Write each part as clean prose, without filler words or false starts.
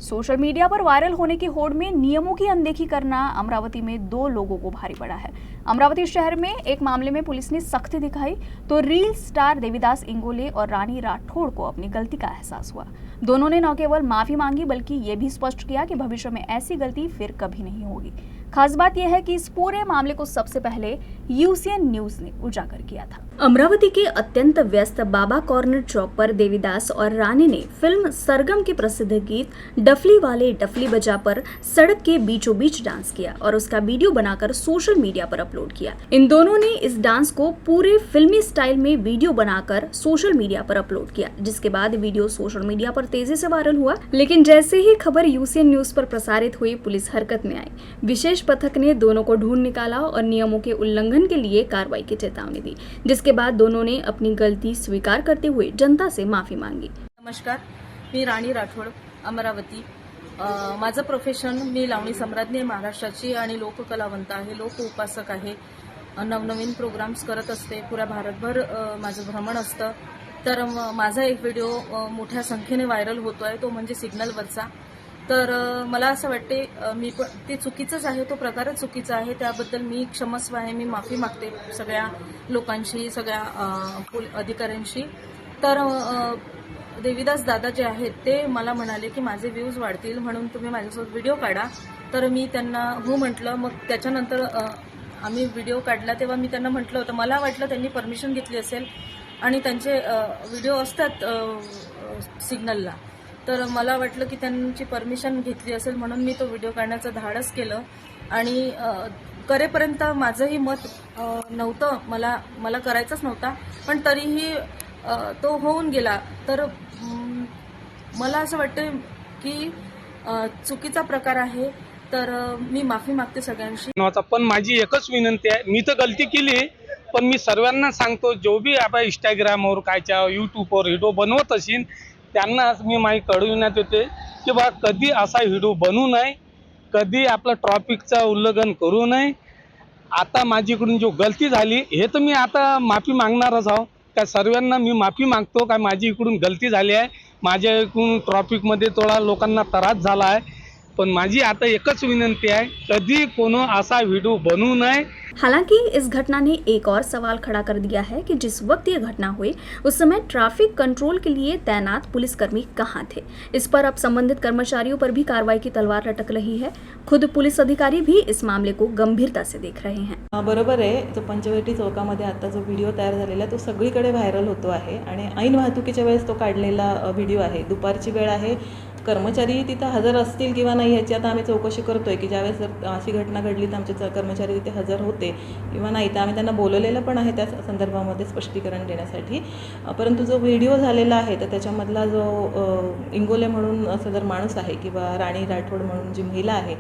Social media पर viral होने की होड़ में नियमों की अनदेखी करना अमरावती में 2 लोगों को भारी पड़ा है। अमरावती शहर में एक मामले में पुलिस ने सख्ती दिखाई तो रील स्टार देवीदास इंगोले और रानी राठौड़ को अपनी गलती का एहसास हुआ। दोनों ने न केवल माफी मांगी बल्कि ये भी स्पष्ट किया कि भविष्य में ऐसी गलती फिर कभी नहीं होगी। खास बात यह है कि इस पूरे मामले को सबसे पहले यूसीएन न्यूज ने उजागर किया था। अमरावती के अत्यंत व्यस्त बाबा कॉर्नर चौक पर देवीदास और रानी ने फिल्म सरगम के प्रसिद्ध गीत डफली वाले डफली बजा पर सड़क के बीचों बीच डांस किया और उसका वीडियो बनाकर सोशल मीडिया पर अपलोड किया। इन दोनों ने इस डांस को पूरे फिल्मी स्टाइल में वीडियो बनाकर सोशल मीडिया पर अपलोड किया, जिसके बाद वीडियो सोशल मीडिया पर तेजी से वायरल हुआ। लेकिन जैसे ही खबर यूसीएन न्यूज पर प्रसारित हुई, पुलिस हरकत में आई। विशेष पथक ने दोनों को ढूंढ निकाला और नियमों के उल्लंघन के लिए कार्रवाई की चेतावनी दी, जिसके बाद दोनों ने अपनी गलती स्वीकार करते हुए जनता से माफी मांगी। नमस्कार, मी राणी राठोड, अमरावती। माझं प्रोफेशन, मी लावणी सम्राज्ञी महाराष्ट्राची आणि लोककलावंत आहे, लोक उपासक आहे। नवनवीन प्रोग्राम्स करत असते, पुऱ्या भारतभर माझं भ्रमण असतं। तर माझा एक व्हिडिओ मोठ्या संख्येने व्हायरल होतोय, तो म्हणजे सिग्नलवरचा। तर मला असं वाटते मी पण ते चुकीचंच आहे, तो प्रकारच चुकीचा आहे, त्याबद्दल मी क्षमस्व आहे, मी माफी मागते सगळ्या लोकांशी, सगळ्या अधिकाऱ्यांशी। तर देवीदास दादा जे आहेत ते मला म्हणाले की माझे व्ह्यूज वाढतील म्हणून तुम्ही माझ्यासोबत व्हिडिओ काढा। तर मी त्यांना हो म्हटलं। मग त्याच्यानंतर आम्ही व्हिडिओ काढला तेव्हा मी त्यांना म्हटलं होतं, मला वाटलं त्यांनी परमिशन घेतली असेल आणि त्यांचे व्हिडिओ असतात सिग्नलला, तर मला वाटलं की त्यांची परमिशन घेतली असेल म्हणून मी तो व्हिडिओ काढण्याचं धाडस केलं। आणि करेपर्यंत माझंही मत नव्हतं, मला करायचंच नव्हता, पण तरीही तो होऊन गेला। तर मला असं वाटतं की चुकीचा प्रकार आहे, तर मी माफी मागते सगळ्यांशी। पण माझी एकच विनंती आहे, मी तर गलती केली, पण मी सर्वांना सांगतो, जो भी आपण इंस्टाग्रामवर कायच्या यूट्यूबवर व्हिडिओ बनवत असेल त्यांना मी माहिती कळविण्यात येते की बा कधी असा व्हिडिओ बनवू नये, कधी आपलं ट्रॅफिकचा उल्लंघन करू नये। आता माझ्याकडून जो गलती झाली हे तर मी आता माफी मागणारच आहो। त्या सर्वांना मी माफी मागतो का माझी इकडून गलती झाली आहे, माझ्या इकडून ट्रॅफिकमध्ये थोडा लोकांना त्रास झाला आहे, पण माझी आता एकच विनंती है, कभी कोनो ऐसा वीडियो बनू नए। हालांकि इस घटना ने एक और सवाल खड़ा कर दिया है कि जिस वक्त ये घटना हुई उस समय ट्रैफिक कंट्रोल के लिए तैनात पुलिसकर्मी कहां थे। इस पर अब संबंधित कर्मचारियों पर भी कार्रवाई की तलवार लटक रही है। खुद पुलिस अधिकारी भी इस मामले को गंभीरता से देख रहे हैं। बरोबर आहे, जो पंचवटी चौकामध्ये आता जो व्हिडिओ तयार झालेला तो सगळीकडे व्हायरल होतो आहे आणि ऐन वाहतुकीच्या वेळेस तो काढलेला व्हिडिओ आहे। दुपारची वेळ आहे, कर्मचारी तिथे हजर असतील किंवा नाही याची आता आम्ही चौकशी करतोय की ज्यावेळेस जर अशी घटना घडली तर आमचे कर्मचारी तिथे हजर होते किंवा नाही, तर आम्ही त्यांना बोलवलेलं पण आहे त्या संदर्भामध्ये स्पष्टीकरण देण्यासाठी। परंतु जो व्हिडिओ झालेला आहे तर त्याच्यामधला जो इंगोले म्हणून सदर माणूस आहे किंवा राणी राठोड म्हणून जी महिला आहे,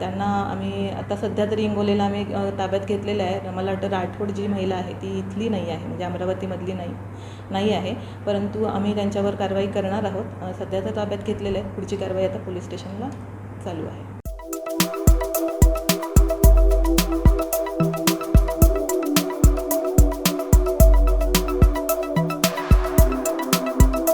त्यांना आम्ही आता सध्या तरी इंगोलेला आम्ही ताब्यात घेतलेलं आहे। मला वाटतं राठोड जी महिला आहे ती इथली नाही आहे, म्हणजे अमरावतीमधली नाही आहे, परंतु आम्ही त्यांच्यावर कारवाई करणार आहोत। सध्या तर ताब्यात घेतलेलं आहे, पुढची कारवाई आता पोलीस स्टेशनला चालू आहे।